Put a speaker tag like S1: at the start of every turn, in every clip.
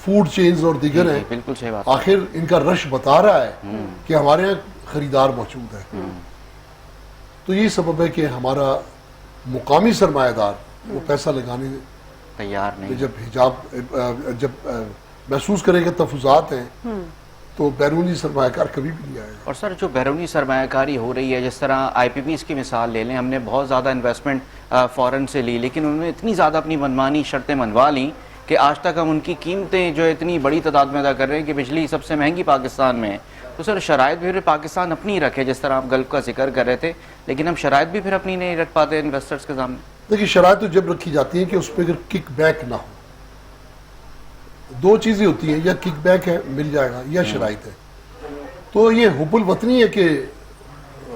S1: Food chains اور دیگر ہیں,
S2: بالکل صحیح بات.
S1: آخر ان کا رش بتا رہا ہے کہ ہمارے یہاں خریدار موجود ہے. تو یہی سبب ہے کہ ہمارا مقامی سرمایہ دار وہ پیسہ لگانے
S2: تیار نہیں.
S1: جب محسوس کرے گا تحفظات ہیں تو بیرونی سرمایہ کار کبھی بھی نہیں آئے گا.
S2: اور سر جو بیرونی سرمایہ کاری ہو رہی ہے, جس طرح آئی پی پیز کی مثال لے لیں, ہم نے بہت زیادہ انویسٹمنٹ فورن سے لی, لیکن انہوں نے اتنی زیادہ اپنی منمانی شرطیں منوا لیں کہ آج تک ہم ان کی قیمتیں جو اتنی بڑی تعداد میں ادا کر رہے ہیں کہ بجلی سب سے مہنگی پاکستان میں ہے. تو سر شرائط بھی پھر پاکستان اپنی رکھے, جس طرح آپ گلف کا ذکر کر رہے تھے, لیکن ہم شرائط بھی پھر اپنی نہیں رکھ پاتے انویسٹرز کے سامنے.
S1: دیکھیے شرائط تو جب رکھی جاتی ہیں کہ اس پہ اگر کک بیک نہ ہو, دو چیزیں ہوتی ہیں, یا کک بیک ہے مل جائے گا یا شرائط ہے. تو یہ حب الوطنی ہے کہ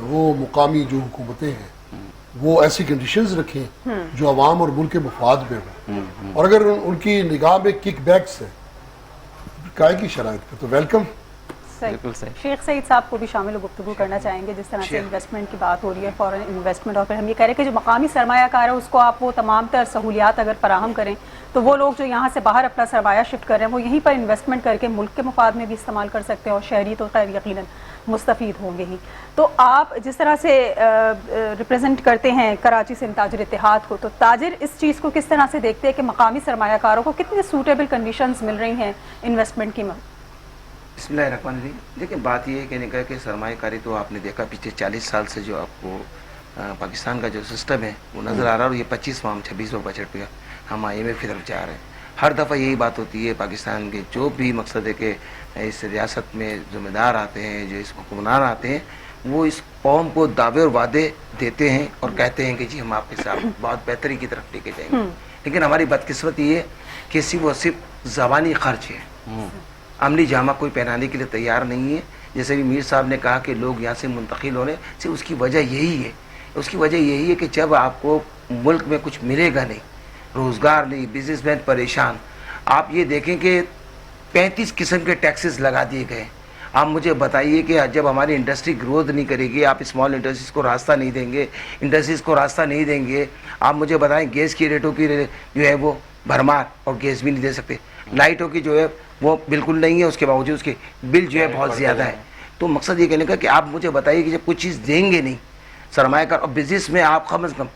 S1: وہ مقامی جو حکومتیں ہیں وہ ایسی کنڈیشنز رکھیں جو عوام اور ملک کے مفاد میں ہوں, اور اگر ان کی نگاہ میں کک بیکس ہے کائے کی شرائط پہ تو ویلکم.
S2: بالکل صحیح.
S3: شیخ سعید صاحب کو بھی شامل گفتگو کرنا چاہیں گے, جس طرح سے انویسٹمنٹ کی بات ہو رہی ہے, فورن انویسٹمنٹ, اور پھر ہم یہ کہہ رہے ہیں کہ جو مقامی سرمایہ کار ہے اس کو آپ وہ تمام تر سہولیات اگر فراہم کریں تو وہ لوگ جو یہاں سے باہر اپنا سرمایہ شفٹ کر رہے ہیں وہ یہیں پر انویسٹمنٹ کر کے ملک کے مفاد میں بھی استعمال کر سکتے ہیں, اور شہری تو خیر یقیناً مستفید ہوں گے ہی. تو آپ جس طرح سے ریپرزینٹ کرتے ہیں کراچی سے تاجر اتحاد کو, تو تاجر اس چیز کو کس طرح سے دیکھتے ہیں کہ مقامی سرمایہ کاروں کو کتنی سوٹیبل کنڈیشنز مل رہی ہیں انویسٹمنٹ کی؟
S4: بسم اللہ الرحمن الرحیم. دیکھیں بات یہ ہے کہنے کا کہ سرمایہ کاری تو آپ نے دیکھا پچھلے 40 سال سے جو آپ کو پاکستان کا جو سسٹم ہے وہ نظر آ رہا ہے, اور یہ 25واں 26واں بجٹ پہ ہم IMF کی طرف جا رہے ہیں. ہر دفعہ یہی بات ہوتی ہے پاکستان کے جو بھی مقصد ہے کہ اس ریاست میں ذمہ دار آتے ہیں, جو اس حکمران آتے ہیں, وہ اس قوم کو دعوے اور وعدے دیتے ہیں اور کہتے ہیں کہ جی ہم آپ کے ساتھ بہت بہتری کی طرف لے کے جائیں گے. لیکن ہماری بدقسمتی یہ کہ صرف زبانی خرچ ہے, عملی جامہ کوئی پہنانے کے لیے تیار نہیں ہے. جیسے بھی میر صاحب نے کہا کہ لوگ یہاں سے منتقل ہو رہے ہیں, صرف اس کی وجہ یہی ہے. اس کی وجہ یہی ہے کہ جب آپ کو ملک میں کچھ ملے گا نہیں, روزگار نہیں, بزنس مین پریشان. آپ یہ دیکھیں کہ 35 قسم کے ٹیکسز لگا دیے گئے. آپ مجھے بتائیے کہ جب ہماری انڈسٹری گروتھ نہیں کرے گی, آپ اسمال انڈسٹریز کو راستہ نہیں دیں گے, انڈسٹریز کو راستہ نہیں دیں گے, آپ مجھے بتائیں گیس کی ریٹوں کی جو ہے وہ بھرمار, اور گیس بھی نہیں دے سکتے. لائٹوں کی جو ہے وہ بالکل نہیں ہے, اس کے باوجود اس کے بل جو ہے بہت زیادہ ہے. تو مقصد یہ کہنے کا کہ آپ مجھے بتائیے کہ جب کچھ چیز دیں گے نہیں سرمایہ کار, اور بزنس میں آپ کم از کم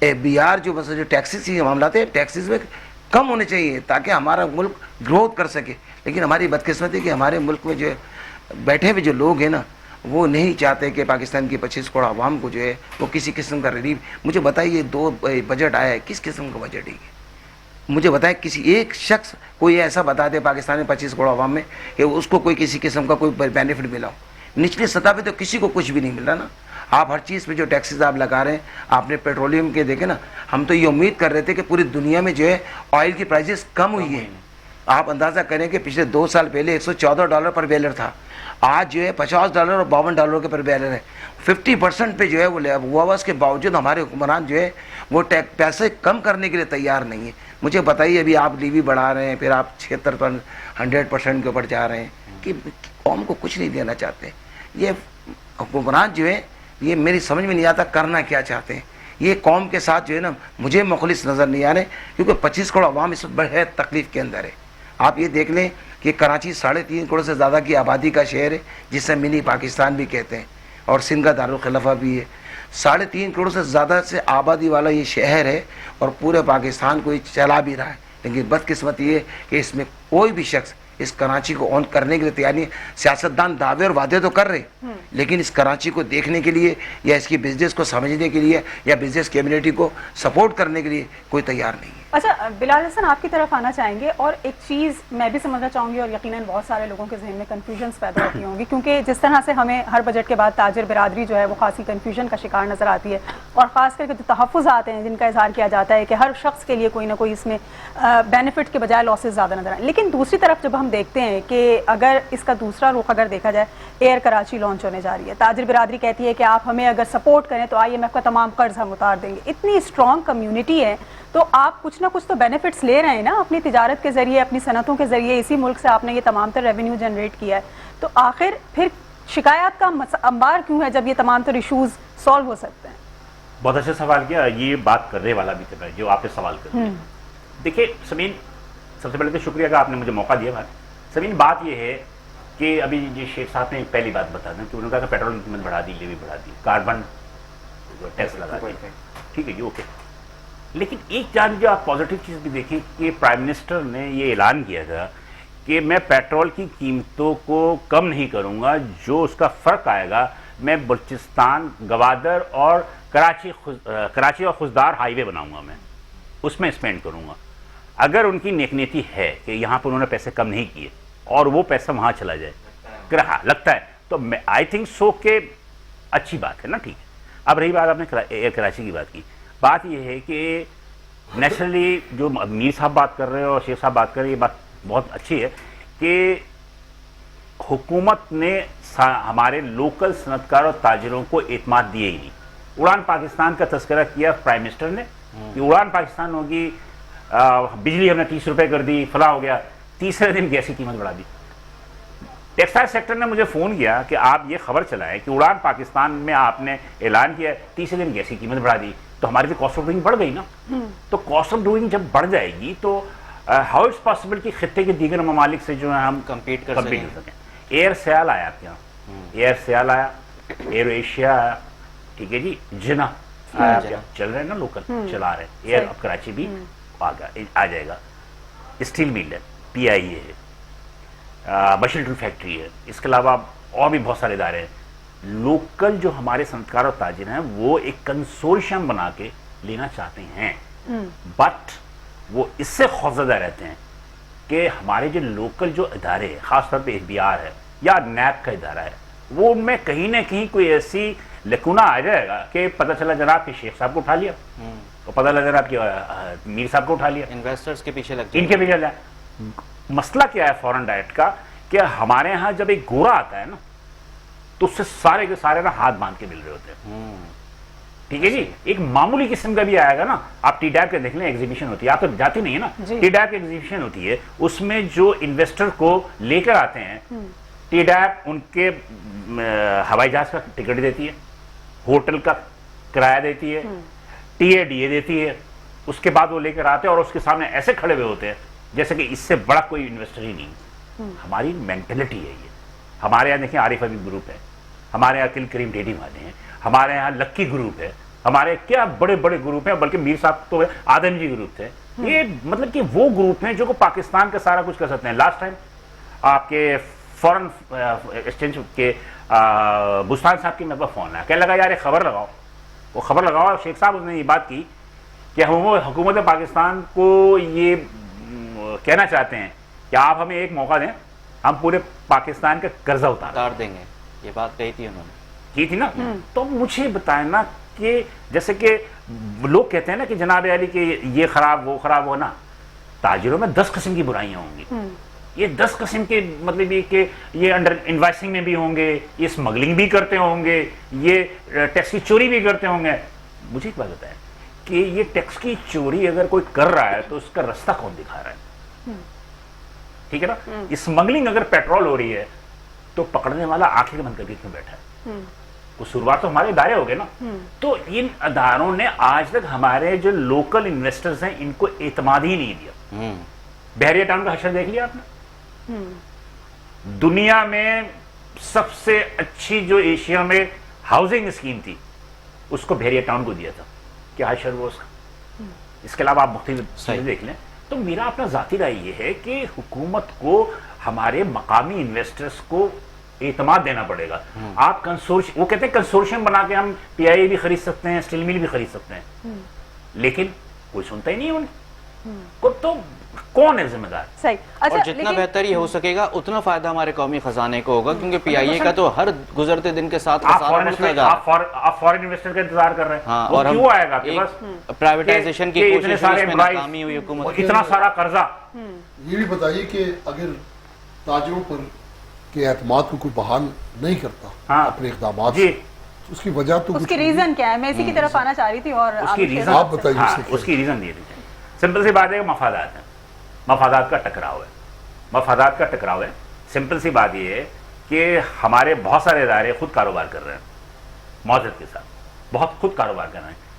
S4: BR جو مثلا جو ٹیکسز کی معاملات ہیں ٹیکسز میں کم ہونے چاہیے تاکہ ہمارا ملک گروتھ کر سکے. لیکن ہماری بدقسمتی ہے کہ ہمارے ملک میں جو بیٹھے ہوئے جو لوگ ہیں نا وہ نہیں چاہتے کہ پاکستان کی 25 کروڑ عوام کو جو ہے وہ کسی قسم کا ریلیف. مجھے بتائیے 2 بجٹ آیا ہے, کس قسم کا بجٹ ہے یہ؟ مجھے بتائیں کسی ایک شخص کوئی ایسا بتا دے پاکستان میں 25 کروڑ عوام میں کہ اس کو کوئی کسی قسم کا کوئی بینیفٹ ملا ہو. نچلی سطح پہ تو کسی کو کچھ بھی نہیں مل رہا نا. آپ ہر چیز پہ جو ٹیکسز آپ لگا رہے ہیں, آپ نے پیٹرولیم کے دیکھے نا, ہم تو یہ امید کر رہے تھے کہ پوری دنیا میں جو ہے آئل کی پرائسز کم ہوئی ہیں. آپ اندازہ کریں کہ پچھلے 2 سال پہلے $114 پر بیرل تھا, آج جو ہے $50 اور $52 کے پر بیرل ہے. 50% پہ جو ہے وہ ہوا ہوا, اس کے باوجود ہمارے حکمران جو ہے وہ پیسے کم کرنے کے لیے تیار نہیں ہے. مجھے بتائیے ابھی آپ لیوی بڑھا رہے ہیں, پھر آپ 100% کے اوپر جا رہے ہیں کہ قوم کو کچھ نہیں دینا چاہتے. یہ حکمران جو ہے یہ میری سمجھ میں نہیں آتا کرنا کیا چاہتے ہیں. یہ قوم کے ساتھ جو ہے نا مجھے مخلص نظر نہیں آ رہے, کیونکہ 25 کروڑ عوام اس وقت بڑے تکلیف کے اندر ہے. آپ یہ دیکھ لیں کہ کراچی 3.5 کروڑ سے زیادہ کی آبادی کا شہر ہے, جسے منی پاکستان بھی کہتے ہیں, اور سندھ کا دارالخلافہ بھی ہے. 3.5 کروڑ سے زیادہ سے آبادی والا یہ شہر ہے, اور پورے پاکستان کو یہ چلا بھی رہا ہے. لیکن بدقسمت یہ ہے کہ اس میں کوئی بھی شخص اس کراچی کو آن کرنے کے لیے تیار نہیں. سیاستدان دعوے اور وعدے تو کر رہے, لیکن اس کراچی کو دیکھنے کے لیے یا اس کی بزنس کو سمجھنے کے لیے یا بزنس کمیونٹی کو سپورٹ کرنے کے لیے کوئی تیار نہیں ہے.
S3: اچھا بلال حسن, آپ کی طرف آنا چاہیں گے, اور ایک چیز میں بھی سمجھنا چاہوں گی, اور یقیناً بہت سارے لوگوں کے ذہن میں کنفیوژنس پیدا ہوتی ہوں گی, کیونکہ جس طرح سے ہمیں ہر بجٹ کے بعد تاجر برادری جو ہے وہ خاصی کنفیوژن کا شکار نظر آتی ہے, اور خاص کر کے جو تحفظات ہیں جن کا اظہار کیا جاتا ہے کہ ہر شخص کے لیے کوئی نہ کوئی اس میں بینیفٹ کے بجائے لاسز زیادہ نظر آئیں. لیکن دوسری طرف جب ہم دیکھتے ہیں کہ اگر اس کا دوسرا رخ اگر دیکھا جائے, ایئر کراچی لانچ ہونے جا رہی ہے, تاجر برادری کہتی ہے کہ آپ ہمیں اگر سپورٹ کریں تو IMF کا تمام قرض ہم اتار دیں گے. اتنی اسٹرانگ کمیونٹی ہے, تو آپ کچھ نہ کچھ تو بینیفٹس لے رہے ہیں نا اپنی تجارت کے ذریعے, اپنی صنعتوں کے ذریعے. اسی ملک سے آپ نے یہ تمام تر ریونیو جنریٹ کیا ہے, تو آخر پھر شکایات کا انبار کیوں ہے جب یہ تمام تر ایشوز سالو ہو سکتے ہیں؟
S5: بہت اچھا سوال کیا. یہ بات کرنے والا بھی تھا جو آپ نے سوال کر دیا. دیکھیں سمین, سب سے پہلے تو شکریہ کہ آپ نے مجھے موقع دیا بھائی. سبین بات یہ ہے کہ ابھی جی شیخ صاحب نے پہلی بات بتا دیں کہ انہوں نے کہا کہ پیٹرول کی قیمت بڑھا دی, لیوی بڑھا دی, کاربن ٹیکس لگا دیا, ٹھیک ہے جی اوکے. لیکن ایک جانب جو آپ پازیٹیو چیز بھی دیکھیں کہ پرائم منسٹر نے یہ اعلان کیا تھا کہ میں پیٹرول کی قیمتوں کو کم نہیں کروں گا, جو اس کا فرق آئے گا میں بلوچستان, گوادر اور کراچی اور خوزدار ہائی وے بناؤں گا, میں اس میں اسپینڈ کروں گا. اگر ان کی نیک نیتی ہے کہ یہاں پر انہوں نے پیسے کم نہیں کیے اور وہ پیسہ وہاں چلا جائے, لگتا ہے تو میں آئی تھنک سو کہ اچھی بات ہے نا, ٹھیک ہے. اب رہی بات آپ نے ایئر کراچی کی بات کی, بات یہ ہے کہ نیچرلی جو میر صاحب بات کر رہے ہیں اور شیخ صاحب بات کر رہے ہیں, یہ بات بہت اچھی ہے کہ حکومت نے ہمارے لوکل صنعت کار اور تاجروں کو اعتماد دیے ہی نہیں. اڑان پاکستان کا تذکرہ کیا پرائم منسٹر نے کہ اڑان پاکستان ہوگی, بجلی ہم نے 30 روپے کر دی, فلاں ہو گیا, تیسرے دن گیس کی قیمت بڑھا دی. ٹیکسٹائل سیکٹر نے مجھے فون کیا کہ آپ یہ خبر چلائیں کہ اڑان پاکستان میں آپ نے اعلان کیا, تیسرے دن گیس کی قیمت بڑھا دی, تو ہماری تو کاسٹ آف ڈوئنگ بڑھ گئی نا. تو کاسٹ آف ڈوئنگ جب بڑھ جائے گی تو ہاؤ اٹس پاسبل کہ خطے کے دیگر ممالک سے جو ہے ہم
S2: کمپیٹ کر سکیں.
S5: ایئر سیال آیا آپ کے یہاں, ایئر سیال آیا, ایئر ایشیا آیا, ٹھیک ہے جی, جنا چل رہے ہیں نا, لوکل چلا رہے ہیں. ایئر اب کراچی بھی آ جائے گا. اسٹیل مل ہے, پی آئی اے ہے, بشل فیکٹری ہے, اس کے علاوہ اور بھی بہت سارے ادارے ہیں. لوکل جو ہمارے صنعتکار اور تاجر ہیں وہ ایک کنسورشیم بنا کے لینا چاہتے ہیں, بٹ وہ اس سے خوفزدہ رہتے ہیں کہ ہمارے جو لوکل جو ادارے ہیں, خاص طور پہ ایف بی آر ہے یا نیب کا ادارہ ہے, وہ ان میں کہیں نہ کہیں کوئی ایسی لکونہ آ جائے گا کہ پتہ چلا جناب کہ شیخ صاحب کو اٹھا لیا, تو پتہ چلا جناب کہ میر صاحب کو اٹھا لیا,
S2: انویسٹرز کے پیچھے لگ
S5: ان کے پیچھے جائے. مسئلہ کیا ہے فورن ڈائٹ کا کہ ہمارے ہاں جب ایک گورا آتا ہے نا تو اس سے سارے کے سارے نا ہاتھ باندھ کے مل رہے ہوتے ہیں, ٹھیک ہے جی. ایک معمولی قسم کا بھی آئے گا نا, آپ ٹی ڈیپ کے دیکھ لیں, ایگزیبیشن ہوتی ہے, آپ تو جاتی نہیں ہے نا, ٹی ڈیپ کی ایگزیبیشن ہوتی ہے, اس میں جو انویسٹر کو لے کر آتے ہیں, ٹی ڈیپ ان کے ہوائی جہاز کا ٹکٹ دیتی ہے, ہوٹل کا کرایہ دیتی ہے, ٹی اے ڈی اے دیتی ہے, اس کے بعد وہ لے کر آتے ہیں اور اس کے سامنے ایسے کھڑے ہوئے ہوتے ہیں جیسے کہ اس سے بڑا کوئی انویسٹر ہی نہیں. ہماری مینٹلٹی ہے یہ. ہمارے یہاں دیکھیں عارف حبیب گروپ ہے, ہمارے یہاں کل کریم ڈیڈی والے ہیں, ہمارے یہاں لکی گروپ ہے, ہمارے کیا بڑے بڑے گروپ ہیں, بلکہ میر صاحب تو آدم جی گروپ تھے. یہ مطلب کہ وہ گروپ ہیں جو کو پاکستان کا سارا کچھ کر سکتے ہیں. لاسٹ ٹائم آپ کے فورن ایکسچینج کے بستان صاحب کی میرے پاس فون آیا, کہنے لگا یار خبر لگاؤ. وہ خبر لگاؤ, شیخ صاحب نے یہ بات کی کہ ہم حکومت پاکستان کو یہ کہنا چاہتے ہیں کہ آپ ہمیں ایک موقع دیں, ہم پورے پاکستان کا قرضہ اتار
S2: دیں گے. یہ بات کہی تھی انہوں نے,
S5: کی تھی نا. تو مجھے بتائیں نا کہ جیسے کہ لوگ کہتے ہیں نا کہ جناب علی کہ یہ خراب وہ خراب ہو نا, تاجروں میں 10 قسم کی برائیاں ہوں گی. یہ 10 قسم کے مطلب یہ کہ یہ انڈر انوائسنگ میں بھی ہوں گے, یہ اسمگلنگ بھی کرتے ہوں گے, یہ ٹیکس کی چوری بھی کرتے ہوں گے. مجھے ایک بات بتائیں کہ یہ ٹیکس کی چوری اگر کوئی کر رہا ہے تو اس کا رستہ کون دکھا رہا ہے, ٹھیک ہے نا. اسمگلنگ اگر پیٹرول ہو رہی ہے تو پکڑنے والا آنکھیں بند کر کے کیوں بیٹھا ہے, قصوروار تو ہمارے ادارے ہو گئے نا. تو ان اداروں نے آج تک ہمارے جو لوکل انویسٹرز ہیں ان کو اعتماد ہی نہیں دیا. بحریہ ٹاؤن کا حشر دیکھ لیا آپ نے, دنیا میں سب سے اچھی جو ایشیا میں ہاؤسنگ اسکیم تھی اس کو بحریہ ٹاؤن کو دیا تھا. کیا حشر وہ اس کا. اس کے علاوہ آپ مختلف چیزیں دیکھ لیں. تو میرا اپنا ذاتی رائے یہ ہے کہ حکومت کو ہمارے مقامی انویسٹرز کو اعتماد دینا پڑے گا. آپ کنسورشیم, وہ کہتے ہیں کنسورشیم بنا کے ہم پی آئی اے بھی خرید سکتے ہیں, اسٹیل مل بھی خرید سکتے ہیں, لیکن کوئی سنتا ہی نہیں ہے کو. تو کون ہے ذمہ دار؟
S3: صحیح.
S2: اور جتنا بہتر یہ ہو سکے گا اتنا فائدہ ہمارے قومی خزانے کو ہوگا, کیونکہ پی آئی اے کا تو ہر گزرتے دن کے ساتھ
S5: آپ فورن انویسٹر کا انتظار کر رہے ہیں, وہ کیوں آئے گا آپ کے پاس؟
S2: پرائیویٹائزیشن کی کوشش میں ناکامی ہوئی حکومت,
S5: اتنا سارا قرضہ.
S1: یہ بھی بتائیے کہ اگر تاجروں پر کے اعتماد کو کوئی بحال نہیں کرتا اپنے اقدامات سے, اس کی وجہ تو
S3: اس کی ریزن کیا ہے؟ میں اسی کی طرف آنا چاہ رہی تھی. اور
S1: آپ بتائیے.
S5: اس کی ریزن یہ سمپل سی بات ہے کہ مفادات ہیں, مفادات کا ٹکراؤ ہے, مفادات کا ٹکراؤ ہے. سمپل سی بات یہ ہے کہ ہمارے بہت سارے ادارے خود کاروبار کر رہے ہیں معذرت کے ساتھ, بہت خود کاروبار کر رہے ہیں.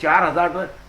S4: 4000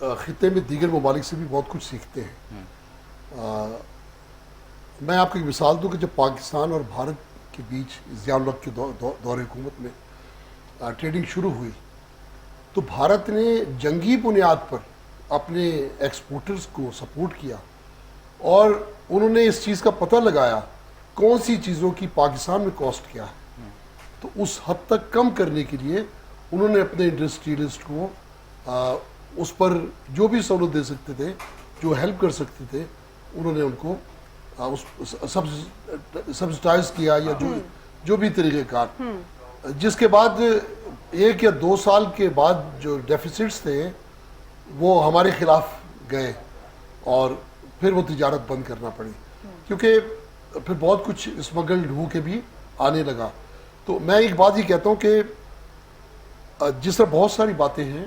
S1: خطے میں دیگر ممالک سے بھی بہت کچھ سیکھتے ہیں. میں آپ کو ایک مثال دوں کہ جب پاکستان اور بھارت کے بیچ ضیاء الحق کے دور حکومت میں ٹریڈنگ شروع ہوئی تو بھارت نے جنگی بنیاد پر اپنے ایکسپورٹرز کو سپورٹ کیا اور انہوں نے اس چیز کا پتہ لگایا کون سی چیزوں کی پاکستان میں کاسٹ کیا ہے. تو اس حد تک کم کرنے کے لیے انہوں نے اپنے انڈسٹریلسٹ کو اس پر جو بھی سہولت دے سکتے تھے, جو ہیلپ کر سکتے تھے, انہوں نے ان کو سبسڈائز کیا یا جو بھی طریقہ کار, جس کے بعد 1 یا 2 سال کے بعد جو ڈیفیسٹس تھے وہ ہمارے خلاف گئے اور پھر وہ تجارت بند کرنا پڑی کیونکہ پھر بہت کچھ اسمگلڈ ہو کے بھی آنے لگا. تو میں ایک بات ہی کہتا ہوں کہ جس طرح بہت ساری باتیں ہیں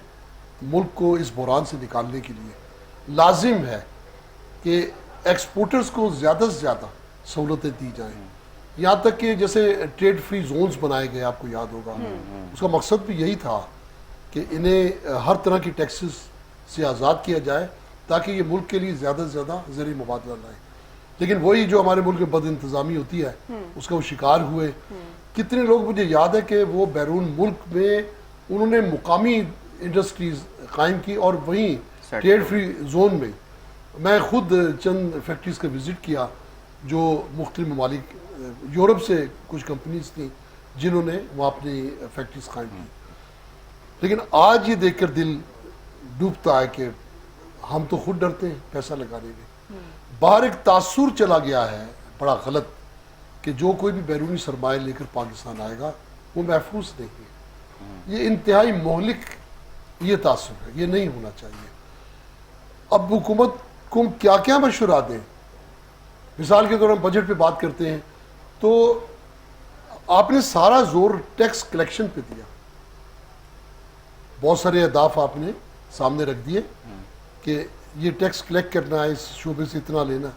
S1: ملک کو اس بحران سے نکالنے کے لیے لازم ہے کہ ایکسپورٹرز کو زیادہ سے زیادہ سہولتیں دی جائیں, یہاں تک کہ جیسے ٹریڈ فری زونز بنائے گئے, آپ کو یاد ہوگا اس کا مقصد بھی یہی تھا کہ انہیں ہر طرح کی ٹیکسز سے آزاد کیا جائے تاکہ یہ ملک کے لیے زیادہ سے زیادہ زرعی مبادلہ لائیں. لیکن وہی جو ہمارے ملک میں بد انتظامی ہوتی ہے اس کا وہ شکار ہوئے. کتنے لوگ مجھے یاد ہے کہ وہ بیرون ملک میں انہوں نے مقامی انڈسٹریز قائم کی اور وہیں ٹریڈ فری زون میں میں خود چند فیکٹریز کا وزٹ کیا جو مختلف ممالک, یورپ سے کچھ کمپنیز تھیں جنہوں نے وہاں اپنی فیکٹریز قائم کی. لیکن آج یہ دیکھ کر دل ڈوبتا ہے کہ ہم تو خود ڈرتے ہیں پیسہ لگانے میں. باہر ایک تاثر چلا گیا ہے بڑا غلط کہ جو کوئی بھی بیرونی سرمایہ لے کر پاکستان آئے گا وہ محفوظ نہیں ہے. یہ انتہائی مہلک یہ تاثر ہے, یہ نہیں ہونا چاہیے. اب حکومت کو کیا کیا مشورہ دیں. مثال کے طور ہم بجٹ پہ بات کرتے ہیں تو آپ نے سارا زور ٹیکس کلیکشن پہ دیا, بہت سارے اہداف آپ نے سامنے رکھ دیے کہ یہ ٹیکس کلیکٹ کرنا ہے, اس شعبے سے اتنا لینا,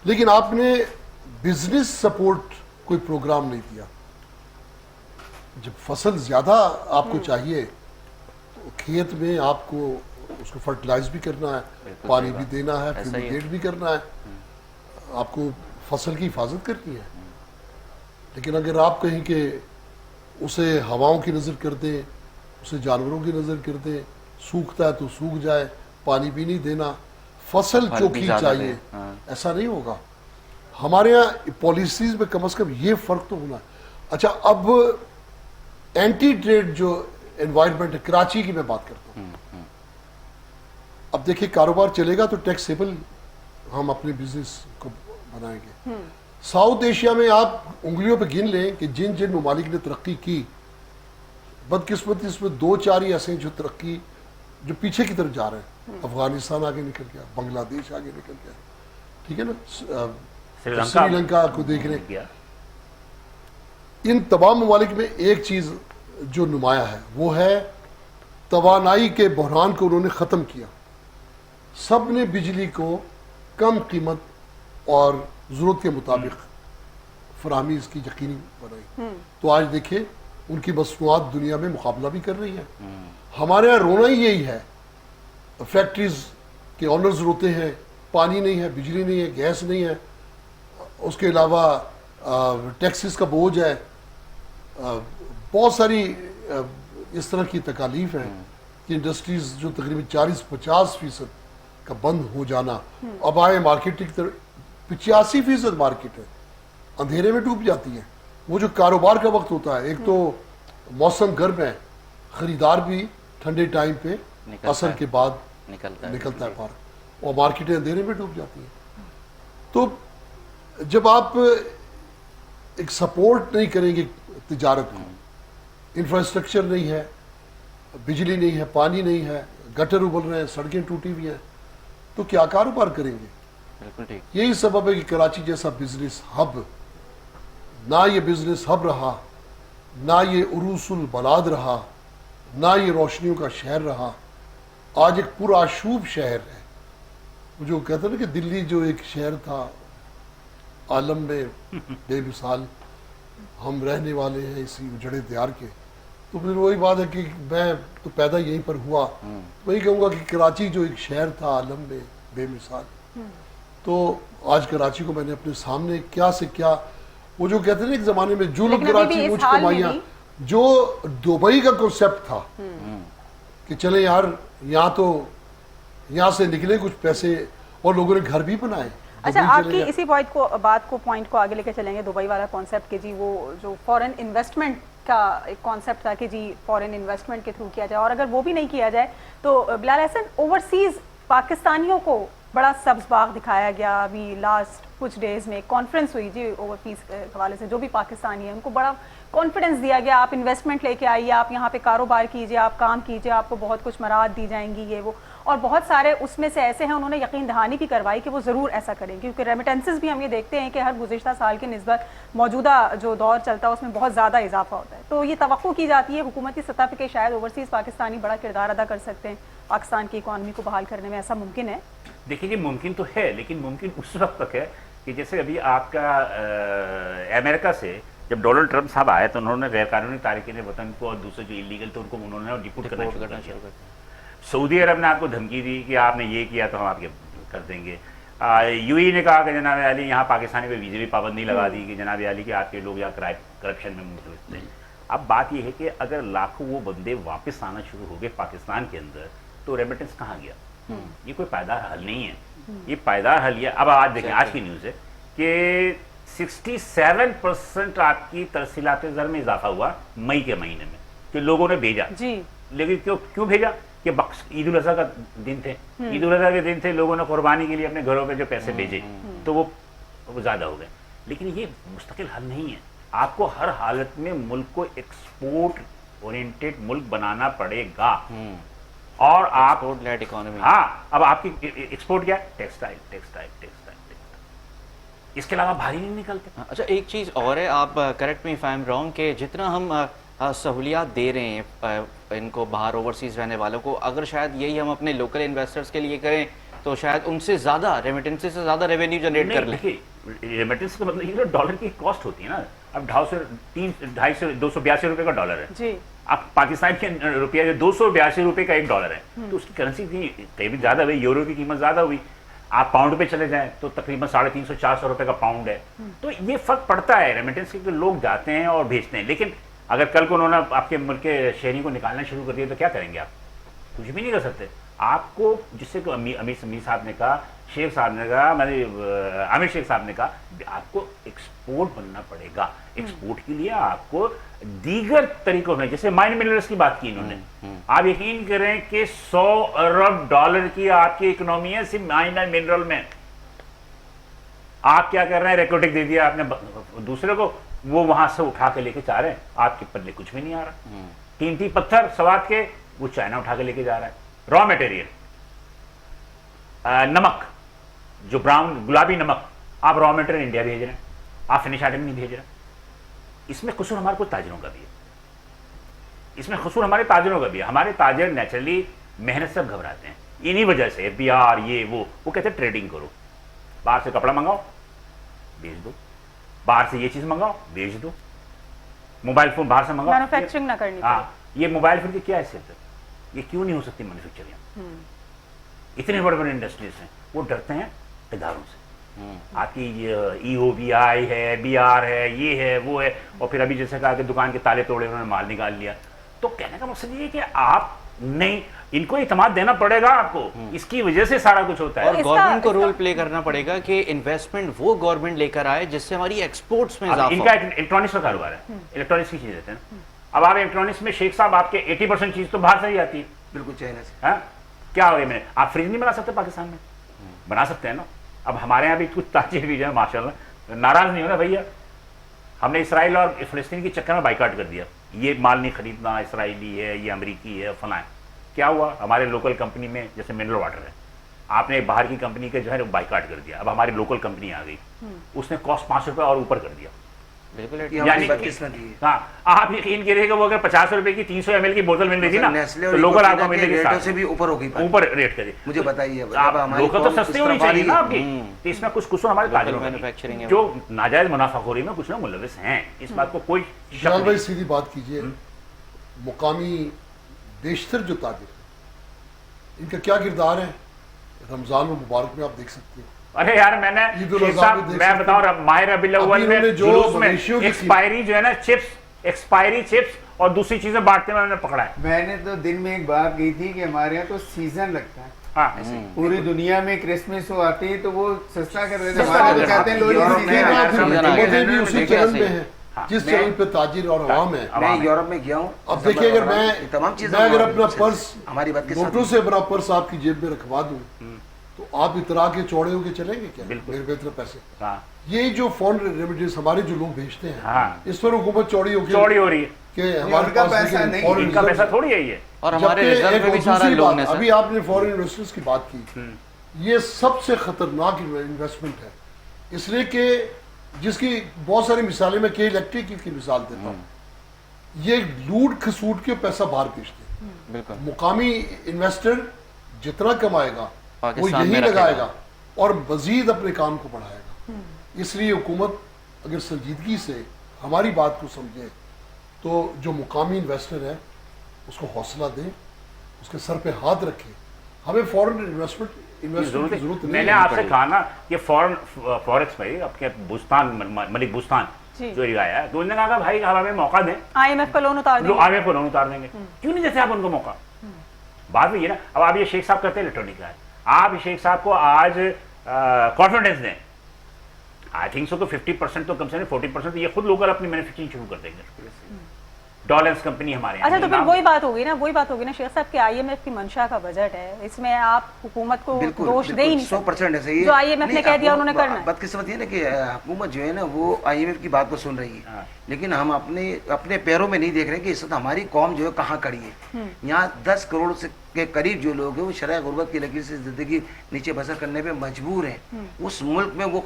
S1: لیکن آپ نے بزنس سپورٹ کوئی پروگرام نہیں دیا. جب فصل زیادہ آپ کو چاہیے تو کھیت میں آپ کو اس کو فرٹیلائز بھی کرنا ہے, پانی بھی دینا ہے, فیومیگیٹ بھی کرنا ہے, آپ کو فصل کی حفاظت کرنی ہے. لیکن اگر آپ کہیں کہ اسے ہواؤں کی نظر کر دیں, اسے جانوروں کی نظر کر دیں, سوکھتا ہے تو سوکھ جائے, پانی بھی نہیں دینا, فصل چوکی چاہیے, ایسا نہیں ہوگا. ہمارے یہاں پالیسیز میں کم از کم یہ فرق تو ہونا ہے. اچھا, اب اینٹی ٹریڈ جو انوائرمنٹ ہے, کراچی کی میں بات کرتا ہوں, اب دیکھیں کاروبار چلے گا تو ٹیکسیبل ہم اپنے بزنس کو بنائیں گے. ساؤتھ ایشیا میں آپ انگلیوں پہ گن لیں کہ جن جن ممالک نے ترقی کی, بدقسمتی اس میں 2-4 ہی ایسے ہیں جو ترقی جو پیچھے کی طرف جا رہے ہیں. افغانستان آگے نکل گیا, بنگلہ دیش آگے نکل گیا, ٹھیک ہے نا, سری لنکا کو دیکھ لیں. ان تمام ممالک میں ایک چیز جو نمایاں ہے وہ ہے توانائی کے بحران کو انہوں نے ختم کیا. سب نے بجلی کو کم قیمت اور ضرورت کے مطابق فراہمی اس کی یقینی بنائی. تو آج دیکھیں ان کی مصنوعات دنیا میں مقابلہ بھی کر رہی ہیں. ہمارے یہاں رونا ہی یہی ہے, فیکٹریز کے آنرز روتے ہیں, پانی نہیں ہے, بجلی نہیں ہے, گیس نہیں ہے, اس کے علاوہ ٹیکسز کا بوجھ ہے, بہت ساری اس طرح کی تکالیف ہیں کہ انڈسٹریز جو تقریباً 40-50% کا بند ہو جانا, اب آئے مارکیٹ کی طرف 85% مارکیٹ ہے, اندھیرے میں ڈوب جاتی ہے. وہ جو کاروبار کا وقت ہوتا ہے, ایک تو موسم گرم ہے, خریدار بھی ٹھنڈے ٹائم پہ عصر کے بعد نکلتا ہے باہر, اور مارکیٹیں اندھیرے میں ڈوب جاتی ہیں. تو جب آپ ایک سپورٹ نہیں کریں گے تجارت کو, انفراسٹرکچر نہیں ہے, بجلی نہیں ہے, پانی نہیں ہے, گٹر ابل رہے ہیں, سڑکیں ٹوٹی ہوئی ہیں, تو کیا کاروبار کریں گے؟
S2: بالکل ٹھیک.
S1: یہی سبب ہے کہ کراچی جیسا بزنس ہب, نہ یہ بزنس ہب رہا, نہ یہ عروس البلاد رہا, نہ یہ روشنیوں کا شہر رہا, آج ایک پرآشوب شہر ہے. وہ جو کہتے ہیں نا کہ دلی جو ایک شہر تھا عالم میں بے مثال, ہم رہنے والے ہیں اسی اجڑے دیار کے, تو پھر وہی بات ہے کہ میں تو پیدا یہیں پر ہوا, وہی کہوں گا کہ کراچی جو ایک شہر تھا عالم میں بے مثال, تو آج کراچی کو میں نے اپنے سامنے کیا سے کیا, وہ جو کہتے ہیں نا ایک زمانے میں جو لوگ کراچی مجھ کمائیاں, جو دبئی کا کنسیپٹ تھا کہ چلیں یار یہاں تو یہاں سے نکلے کچھ پیسے, اور لوگوں نے گھر بھی بنائے.
S3: اچھا, آپ کی اسی پوائنٹ کو آگے لے کے چلیں گے, دبئی والا کانسیپٹ کہ جی وہ جو فورن انویسٹمنٹ کا ایک کانسیپٹ تھا کہ جی فورن انویسٹمنٹ کے تھرو کیا جائے, اور اگر وہ بھی نہیں کیا جائے تو بلال احسن اوورسیز پاکستانیوں کو بڑا سبز باغ دکھایا گیا. ابھی لاسٹ کچھ ڈیز میں ایک کانفرنس ہوئی جی اوورسیز کے حوالے سے, جو بھی پاکستانی ہیں ان کو بڑا کانفیڈنس دیا گیا, آپ انویسٹمنٹ لے کے آئیے, آپ یہاں پہ کاروبار کیجئے, آپ کام کیجئے, آپ کو بہت کچھ مراعات دی جائیں گی, یہ وہ, اور بہت سارے اس میں سے ایسے ہیں انہوں نے یقین دہانی بھی کروائی کہ وہ ضرور ایسا کریں, کیونکہ ریمیٹنسز بھی ہم یہ دیکھتے ہیں کہ ہر گزشتہ سال کی نسبت موجودہ جو دور چلتا ہے اس میں بہت زیادہ اضافہ ہوتا ہے. تو یہ توقع کی جاتی ہے حکومتی سطح پہ کہ شاید اوورسیز پاکستانی بڑا کردار ادا کر سکتے ہیں پاکستان کی اکانومی کو بحال کرنے میں, ایسا ممکن ہے؟
S5: دیکھیے یہ ممکن تو ہے, لیکن ممکن اس وقت تک ہے کہ جیسے ابھی آپ کا امریکہ سے جب ڈونلڈ ٹرمپ صاحب آئے تو انہوں نے غیر قانونی تارکین وطن کو اور دوسرے جو انلیگل تھے ان کو انہوں نے ڈپورٹ کرنا شروع کیا. سعودی عرب نے آپ کو دھمکی دی کہ آپ نے یہ کیا تو ہم آپ کے کر دیں گے. یو ای نے کہا کہ جناب علی یہاں پاکستانی پہ ویزے بھی پابندی لگا دی کہ جناب علی کہ آپ کے لوگ یہاں کرپشن میں ملوث ہیں. اب بات یہ ہے کہ اگر لاکھوں وہ بندے واپس آنا شروع ہو گئے پاکستان کے اندر تو ریمیٹنس کہاں گیا؟ یہ کوئی پائیدار حل نہیں ہے. یہ پائیدار حل یہ اب آج دیکھیں آج کی نیوز ہے کہ 67% آپ کی ترسیلات زر میں اضافہ ہوا مئی کے مہینے میں کہ لوگوں نے بھیجا.
S3: جی
S5: لیکن کیوں بھیجا؟ کہ عید الاضحیٰ کا دن تھے, عید الاضحیٰ کے دن تھے, لوگوں نے قربانی کے لیے اپنے گھروں پہ جو پیسے بھیجے تو وہ زیادہ ہو گئے. لیکن یہ مستقل حل نہیں ہے. آپ کو ہر حالت میں ملک کو ایکسپورٹ اورینٹیڈ ملک بنانا پڑے گا. اور آپ
S2: اکانومی,
S5: ہاں اب آپ کی ایکسپورٹ کیا ہے؟ ٹیکسٹائل, اس کے علاوہ بھاری نہیں نکلتے.
S2: اچھا ایک چیز اور ہے, آپ correct me if I am wrong, کہ جتنا ہم سہولیات دے رہے ہیں ان کو باہر اوورسیز رہنے والوں کو, اگر شاید یہی ہم اپنے لوکل انویسٹرز کے لیے کریں تو شاید ان سے زیادہ ریمیٹنس سے زیادہ ریونیو جنریٹ کر لیں.
S5: ریمیٹنس کا مطلب یہ ڈالر کی کاسٹ ہوتی ہے نا. اب 282 روپے کا ڈالر ہے جی, اب پاکستان کے روپیہ 282 روپے کا ایک ڈالر ہے, تو اس کی کرنسی کہیں بھی زیادہ ہوئی, یورو کی قیمت زیادہ ہوئی. آپ پاؤنڈ پہ چلے جائیں تو تقریباً 350-400 روپے کا پاؤنڈ ہے. تو یہ فرق پڑتا ہے ریمیٹنس کے, لوگ جاتے ہیں اور بھیجتے ہیں. لیکن اگر کل کو انہوں نے آپ کے ملک کے شہری کو نکالنا شروع کر دیا تو کیا کریں گے آپ؟ کچھ بھی نہیں کر سکتے. آپ کو جس سے امیر صاحب نے کہا, شیخ صاحب نے کہا, عامر شیخ صاحب نے کہا, آپ کو ایکسپورٹ بننا پڑے گا. ایکسپورٹ کے لیے آپ کو دیگر طریقوں میں, جیسے مائن منرلز کی بات کی انہوں نے, آپ یقین کریں کہ $100 ارب کی آپ کی اکنومی ہے صرف مائن اینڈ منرل میں. آپ کیا کر رہے ہیں؟ ریکارڈنگ دے دیا آپ نے دوسرے کو, وہ وہاں سے اٹھا کے لے کے جا رہے ہیں, آپ کے پلے کچھ بھی نہیں آ رہا. قیمتی پتھر سوات کے وہ چائنا اٹھا کے لے کے جا رہا ہے. را میٹیریل نمک, جو براؤن گلابی نمک, آپ را میٹیریل انڈیا بھیج رہے ہیں, آپ فنش آئٹم نہیں بھیج رہے. اس میں قصور ہمارے کو تاجروں کا بھی ہے, اس میں قصور ہمارے تاجروں کا بھی ہے. ہمارے تاجر نیچرلی محنت سے گھبراتے ہیں انہی وجہ سے, FBR یہ وہ کہتے ہیں ٹریڈنگ کرو, باہر سے کپڑا منگاؤ بیچ دو, باہر سے یہ چیز منگاؤ بیچ دو, موبائل فون باہر سے منگاؤ,
S3: مینوفیکچرنگ نہ کرنی.
S5: ہاں, یہ موبائل فون کی کیا حیثیت ہے؟ یہ کیوں نہیں ہو سکتی مینوفیکچرنگ؟ اتنے بڑے بڑے انڈسٹریز ہیں, وہ ڈرتے ہیں اداروں سے. آپ کی EOBI ہے, BR ہے, یہ ہے وہ ہے, اور پھر ابھی جیسے کہا کہ دکان کے تالے توڑے, انہوں نے مال نکال لیا. تو کہنے کا مقصد یہ ہے کہ آپ نہیں, ان کو اعتماد دینا پڑے گا آپ کو, اس کی وجہ سے سارا کچھ ہوتا ہے.
S2: اور گورنمنٹ کو رول پلے کرنا پڑے گا کہ انویسٹمنٹ وہ گورنمنٹ لے کر آئے جس سے ہماری ایکسپورٹس میں اضافہ.
S5: ان کا الیکٹرانکس کا کاروبار ہے, الیکٹرانکس کی چیز دیتے ہیں. اب آپ الیکٹرانکس میں شیخ صاحب آپ کے 80% چیز تو باہر سے ہی آتی ہے.
S4: بالکل چائنا سے.
S5: ہاں کیا ہو گیا, آپ فریج نہیں بنا سکتے پاکستان میں؟ بنا سکتے ہیں نا. اب ہمارے یہاں بھی کچھ تاجر بھی جو ہے ماشاء اللہ ناراض نہیں ہونا بھیا, ہم نے اسرائیل اور فلسطین کے چکر میں بائیکاٹ کر دیا, یہ مال نہیں خریدنا, اسرائیلی ہے, یہ امریکی ہے, فلاں. کیا ہوا؟ ہمارے لوکل کمپنی میں جیسے منرل واٹر ہے, آپ نے باہر کی کمپنی کے جو ہے بائیکاٹ کر دیا. اب ہماری لوکل کمپنی آ گئی, اس نے کاسٹ $5 اور اوپر کر دیا.
S2: بالکل,
S5: یعنی ہاں آپ یقین کریے کہ وہ اگر $50 کی 300 ml کی بوتل مل رہی تھی نا تو لوکل آپ کو مل رہی تھی
S4: سے بھی اوپر ہو گئی,
S5: اوپر ریٹ کرے.
S4: مجھے بتائیے
S5: لوکل تو سستی ہونی چاہیے نا آپ کی. تو اس میں کچھ قصور ہمارے تاجروں میں جو ناجائز منافع خوری میں کچھ لوگ ملوث ہیں, اس بات کو کوئی
S1: شال بھائی سیدھی بات کیجئے, مقامی بیشتر جو تاجر ہیں ان کا کیا کردار ہے رمضان المبارک میں آپ دیکھ سکتے ہیں.
S5: ارے یار میں نے
S1: عید
S5: شیخ
S1: الاضحیٰ
S5: صاحب
S1: میں دیکھ
S5: میں
S1: سکتے
S5: بتاؤں
S1: ہیں.
S5: ماہ ربیع الاول
S1: ابھی
S5: میں
S1: انہوں نے جو
S5: جلوس میں
S1: مویشیوں کی
S5: ایکسپائری جو ہے نا ایکسپائری چپس اور دوسری چیزیں بانٹتے میں نے پکڑا ہے.
S6: میں نے تو دن میں ایک بات کہی تھی کہ ہمارے یہاں تو سیزن لگتا ہے
S5: ہاں
S6: پوری دنیا میں کرسمس ہو آتی ہے تو وہ سستا کر رہے تھے
S3: سستا
S6: ہمارے
S3: کر
S6: تو کہتے ہیں لوہری
S4: یورپ
S6: سیزن
S4: میں
S6: ہے.
S1: پھر
S2: سمجھنا ہے.
S1: حکومتیں بھی اسی
S2: دیکھنا
S1: چلن پہ
S2: صحیح.
S1: ہیں جس چلن پہ تاجر اور عوام ہے.
S4: میں یورپ میں گیا ہوں.
S1: اب دیکھیں اگر میں
S4: تمام چیزیں
S1: اگر اپنا پرس
S4: ہماری بات کے ساتھ
S1: نوٹوں سے اپنا پرس آپ کی جیب میں رکھوا دوں تو آپ اترا کے چوڑے ہو کے چلیں گے کیا
S5: بالکل.
S1: میرے اتنے پیسے.
S5: ہاں
S1: یہ جو فورن ریمیڈیز ہمارے جو لوگ بھیجتے ہیں
S5: ہاں.
S1: اس پر حکومت چوڑی ہو
S5: چوڑی ہو رہی ہے
S1: کہ ہمارے
S6: ان کا
S1: پاس
S6: پیسہ
S1: دیکھیں
S6: نہیں،
S1: foreign
S5: ان کا
S1: reserve
S5: پیسہ تھوڑی ہے یہ.
S2: اور ہمارے
S1: جبکہ
S2: ریزرو
S1: ایک
S2: میں بھی
S1: اور
S2: سارا
S1: دوسری
S2: لوگ
S1: بات،
S2: نے سر.
S1: ابھی آپ نے فورن انویسٹرز کی بات کی یہ سب سے خطرناک انویسٹمنٹ ہے اس لیے کہ جس کی بہت ساری مثالیں میں کے الیکٹرک کی مثال دیتا ہوں. یہ لوٹ کھسوٹ کے پیسہ باہر بھیجتے ہیں.
S2: بالکل
S1: مقامی انویسٹر جتنا کمائے گا وہ
S2: پاکستان
S1: یہی
S2: میں رکھے
S1: لگائے
S2: گا.
S1: گا اور مزید اپنے کام کو بڑھائے گا. اس لیے حکومت اگر سنجیدگی سے ہماری بات کو سمجھے تو جو مقامی انویسٹر ہے اس کو حوصلہ دیں اس کے سر پہ ہاتھ رکھے. ہمیں فورن انویسٹمنٹ کی ضرورت
S5: میں
S1: نہیں
S5: نے
S1: ہے.
S5: آپ سے کہا نا کہ فورکس میں آپ کے بوستان ملک بوستان
S3: جی.
S5: جو آیا ہے تو انہوں نے کہا کہ بھائی آپ ہمیں موقع دیں
S3: IMF کا لون اتار دیں
S5: لوگ آگے کو لون اتار دیں گے. کیوں نہیں دیتے آپ ان کو موقع؟ بات میں یہ نا اب آپ یہ شیخ صاحب کرتے ہیں الیکٹرانک کا ہے آپ شیخ صاحب کو آج کانفیڈنس دیں آئی تھنک سو تو 50% تو کم سے کم 40% یہ خود لوگ اپنی مینوفیکچرنگ شروع کر دیں گے. ڈالرز کمپنی ہمارے
S3: اچھا تو پھر
S5: نام-
S3: وہی بات ہوگی نا شیخ صاحب کہ IMF کی منشا کا بجٹ ہے اس میں آپ حکومت کو دوش دے ہی نہیں
S4: 100% ایسا ہی
S3: جو IMF نے کہہ دیا انہوں نے کرنا ہے.
S4: بدقسمت یہ نا کہ حکومت جو ہے نا وہ IMF کی بات کو سن رہی ہے لیکن ہم اپنے پیروں میں نہیں دیکھ رہے کہ اس وقت ہماری قوم جو ہے کہاں کھڑی ہے. یہاں 10 کروڑ کے قریب جو لوگ ہیں وہ شرح غربت کی لکیر سے زندگی نیچے بسر کرنے پہ مجبور ہیں. اس ملک میں وہ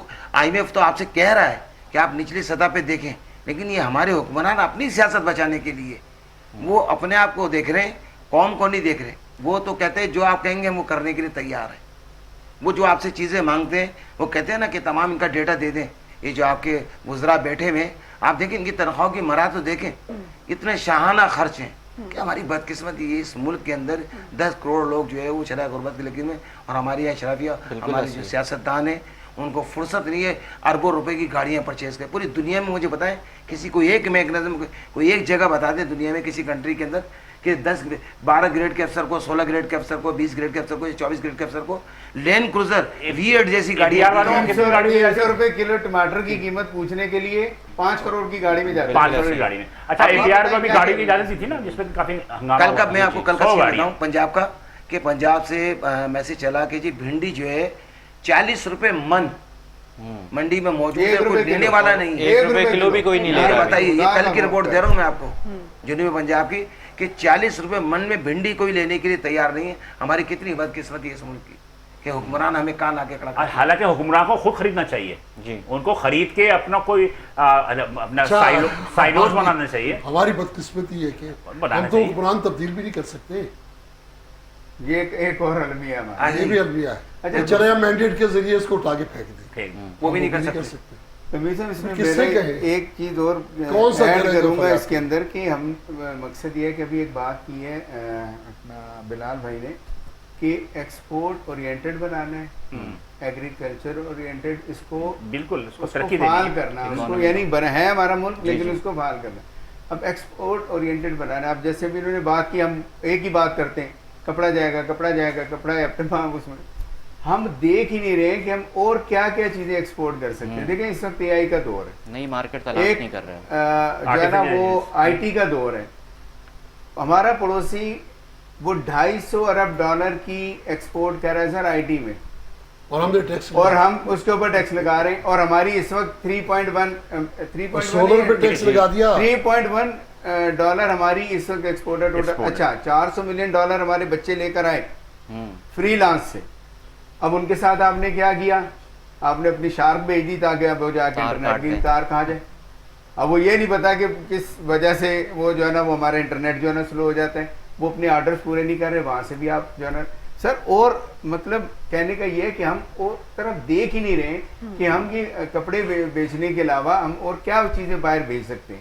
S4: IMF تو آپ سے کہہ رہا ہے کہ آپ نچلی سطح پہ دیکھیں لیکن یہ ہمارے حکمران اپنی سیاست بچانے کے لیے وہ اپنے آپ کو دیکھ رہے ہیں قوم کو نہیں دیکھ رہے. وہ تو کہتے ہیں جو آپ کہیں گے وہ کرنے کے لیے تیار ہے. وہ جو آپ سے چیزیں مانگتے ہیں وہ کہتے ہیں نا کہ تمام ان کا ڈیٹا دے دیں. یہ جو آپ کے وزراء بیٹھے ہوئے آپ دیکھیں ان کی تنخواہوں کی مرا تو دیکھیں اتنے شاہانہ خرچ ہیں کہ ہماری بدقسمتی یہ اس ملک کے اندر 10 کروڑ لوگ جو ہے وہ شرح غربت کی لکیر میں اور ہماری اشرافیہ ہمارے جو سیاستدان ہیں ان کو فرصت نہیں ہے اربوں روپے کی گاڑیاں پرچیز کریں. پوری دنیا میں مجھے بتائیں کسی کو ایک میکنزم کوئی ایک جگہ بتا دیں دنیا میں کسی کنٹری کے اندر کہ 12 گریڈ کے افسر کو 16 گریڈ کے افسر کو 20 گریڈ کے افسر کو 24 گریڈ کے افسر کو لینڈ کروزر V8 جیسی گاڑی
S5: APR والوں کو کتنی گاڑی ہے؟
S6: 300 روپے کلو ٹماٹر کی قیمت پوچھنے کے لیے 5 کروڑ کی گاڑی میں جاتے
S5: 5 کروڑ کی گاڑی میں. اچھا APR میں بھی گاڑی کی اجازت دی تھی نا جس پہ کافی ہنگامہ
S4: کل کا میں آپ کو کل کا
S5: 100
S4: سین
S5: گاڑیاں.
S4: بتاؤں پنجاب کا کہ پنجاب سے میسج چلا کہ جی بھنڈی جو ہے 40 روپے من منڈی میں موجود ہے کوئی لینے والا نہیں ہے.
S2: 1 روپے کلو بھی کوئی نہیں لے
S4: یہ
S2: رہا.
S4: بتائیے یہ کل کی رپورٹ دے رہا ہوں میں آپ کو جنوبی پنجاب کی کہ 40 روپے من میں بھنڈی کوئی لینے کے لیے تیار نہیں ہے. ہماری کتنی بدقسمتی ہے اس ملک کی کہ حکمران ہمیں کہاں لا کے کھڑا کرتے ہیں.
S5: حالانکہ حکمران کو خود خریدنا چاہیے
S2: جی.
S5: ان کو خرید کے اپنا کوئی اپنا
S1: اچھا،
S5: سائلوز بنانا چاہیے.
S1: ہماری بدقسمتی ہے کہ
S5: بنانا
S1: ہم تو
S5: چاہیے.
S1: حکمران تبدیل بھی نہیں کر سکتے.
S6: یہ ایک اور المیہ ہے ہمارا.
S1: یہ بھی المیہ ہے. چلے ہم مینڈیٹ کے ذریعے اس کو اٹھا کے پھینک دیں
S5: ٹھیک.
S4: وہ بھی نہیں کر سکتے.
S6: تو میرے صاحب اس میں
S1: کس سے
S6: میرے
S1: کہیں؟
S6: ایک چیز اور
S1: کون سا
S6: ایڈ
S1: کرے جو
S6: کروں گا
S1: فریاد
S6: اس کے اندر کہ ہم مقصد یہ ہے کہ ابھی ایک بات کی ہے اپنا بلال بھائی نے کہ ایکسپورٹ اورینٹڈ بنانا ہے ایگریکلچر اورینٹڈ اس کو
S5: بالکل اس کو
S6: اس کو
S5: ترقی
S6: فعال
S5: دینی
S6: کرنا اس کو یعنی ہے ہمارا ملک لیکن اس کو فعال کرنا. اب ایکسپورٹ اورینٹڈ بنانا. اب جیسے بھی انہوں نے بات کی ہم ایک ہی بات کرتے ہیں کپڑا جائے گا کپڑا ہے اپنے پاس اس میں ہم دیکھ ہی نہیں رہے کہ ہم اور کیا کیا چیزیں ایکسپورٹ کر سکتے ہیں. دیکھیں اس وقت AI کا دور ہے
S2: نئی مارکیٹ تلاش
S6: ایک
S2: نہیں کر رہے.
S6: جو ہے نا وہ IT کا دور ہے. ہمارا پڑوسی وہ $250 ارب کی ایکسپورٹ کر رہا ہے سر IT میں
S1: اور ہم نے ٹیکس
S6: اور ہم اس کے اوپر ٹیکس لگا رہے ہیں اور ہماری اس وقت
S1: 16 پہ ٹیکس لگا دیا.
S6: $3.1 ہماری اس وقت ایکسپورٹ ہے ٹوٹل. اچھا $400 ملین ہمارے بچے لے کر آئے فری لانس سے. اب ان کے ساتھ آپ نے کیا کیا آپ نے اپنی شارک بھیج دی تاکہ اب وہ جا کے انٹرنیٹ کی تار کہاں جائے. اب وہ یہ نہیں پتا کہ کس وجہ سے وہ جو ہے نا وہ ہمارا انٹرنیٹ جو ہے نا سلو ہو جاتا ہے. وہ اپنے آرڈرز پورے نہیں کر رہے وہاں سے بھی آپ جو ہے نا سر. اور مطلب کہنے کا یہ ہے کہ ہم اور طرف دیکھ ہی نہیں رہے کہ ہم یہ کپڑے بیچنے کے علاوہ ہم اور کیا چیزیں باہر بھیج سکتے ہیں.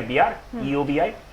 S5: APR, EOBI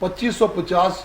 S1: 2,550